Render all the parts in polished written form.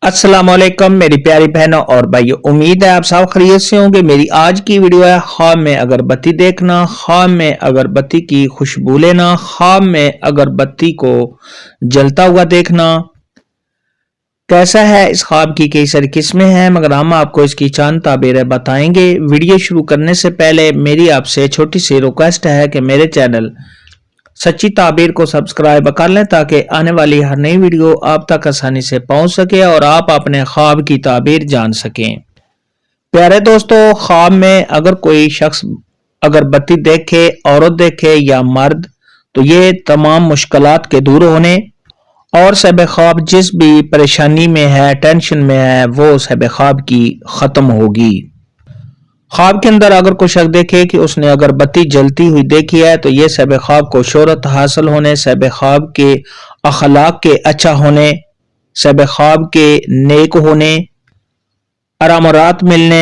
अस्सलाम वालेकुम मेरी प्यारी बहनों और भाइयों, उम्मीद है आप सब खैरियत से होंगे। मेरी आज की वीडियो है ख्वाब में अगरबत्ती देखना, ख्वाब में अगरबत्ती की खुशबू लेना, ख्वाब में अगरबत्ती को जलता हुआ देखना। कैसा है इस ख्वाब की कई सारी किस्में हैं, मगर हम आपको इसकी चंद ताबीरें बताएंगे। वीडियो शुरू करने से पहले मेरी आपसे छोटी सी रिक्वेस्ट है कि मेरे चैनल सच्ची ताबीर को सब्सक्राइब कर लें ताकि आने वाली हर नई वीडियो आप तक आसानी से पहुंच सके और आप अपने ख्वाब की ताबीर जान सकें। प्यारे दोस्तों, ख्वाब में अगर कोई शख्स अगरबत्ती देखे, औरत देखे या मर्द, तो ये तमाम मुश्किलात के दूर होने और सब ख्वाब जिस भी परेशानी में है, टेंशन में है, वो सब ख्वाब की खत्म होगी। ख्वाब के अंदर अगर कोई शख्स देखे कि उसने अगरबत्ती जलती हुई देखी है, तो ये सब ख्वाब को शोहरत हासिल होने, सब ख्वाब के अखलाक के अच्छा होने, सब ख्वाब के नेक होने, आराम और राहत मिलने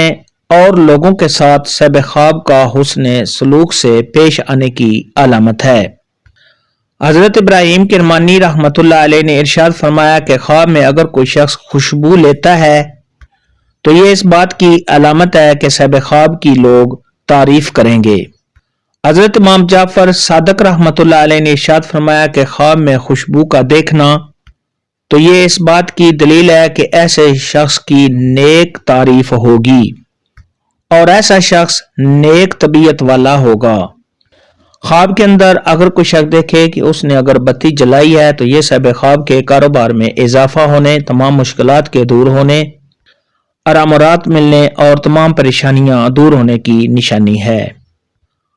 और लोगों के साथ सब ख्वाब का हुस्न सलूक से पेश आने की अलामत है। हजरत इब्राहिम किरमानी रहमतुल्लाह अलैह ने इरशाद फरमाया कि ख्वाब में अगर कोई शख्स खुशबू लेता है तो ये इस बात की अलामत है कि सब ख्वाब की लोग तारीफ करेंगे। हजरत इमाम जाफर सादक रहमतुल्लाह अलैह ने इरशाद फरमाया कि ख्वाब में खुशबू का देखना तो ये इस बात की दलील है कि ऐसे शख्स की नेक तारीफ होगी और ऐसा शख्स नेक तबीयत वाला होगा। ख्वाब के अंदर अगर कोई शख्स देखे कि उसने अगरबत्ती जलाई है, तो ये सब ख्वाब के कारोबार में इजाफा होने, तमाम मुश्किलात के दूर होने, आराम और राहत मिलने और तमाम परेशानियां दूर होने की निशानी है।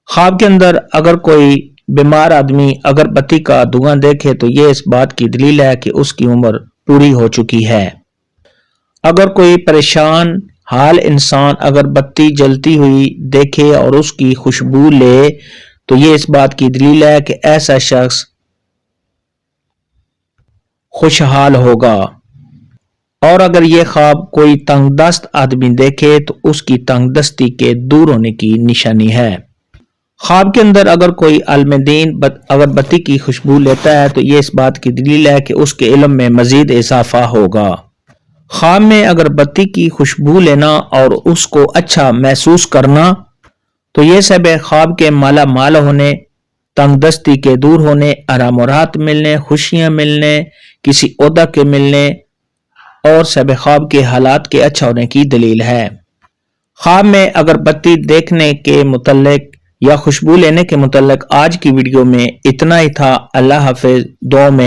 ख्वाब के अंदर अगर कोई बीमार आदमी अगरबत्ती का धुआं देखे तो ये इस बात की दलील है कि उसकी उम्र पूरी हो चुकी है। अगर कोई परेशान हाल इंसान अगरबत्ती जलती हुई देखे और उसकी खुशबू ले तो ये इस बात की दलील है कि ऐसा शख्स खुशहाल होगा। और अगर ये ख्वाब कोई तंगदस्त आदमी देखे तो उसकी तंगदस्ती के दूर होने की निशानी है। ख्वाब के अंदर अगर कोई आलिम-ए-दीन अगरबत्ती की खुशबू लेता है तो ये इस बात की दलील है कि उसके इल्म में मजीद इजाफा होगा। ख्वाब में अगरबत्ती की खुशबू लेना और उसको अच्छा महसूस करना तो ये सब ख्वाब के माला माल होने, तंगदस्ती के दूर होने, आराम और राहत मिलने, खुशियां मिलने, किसी ओहदा के मिलने और सब ख्वाब के हालात के अच्छा होने की दलील है। ख्वाब में अगरबत्ती देखने के मुतल्लिक या खुशबू लेने के मुतल्लिक आज की वीडियो में इतना ही था। अल्लाह हाफिज। दुआ में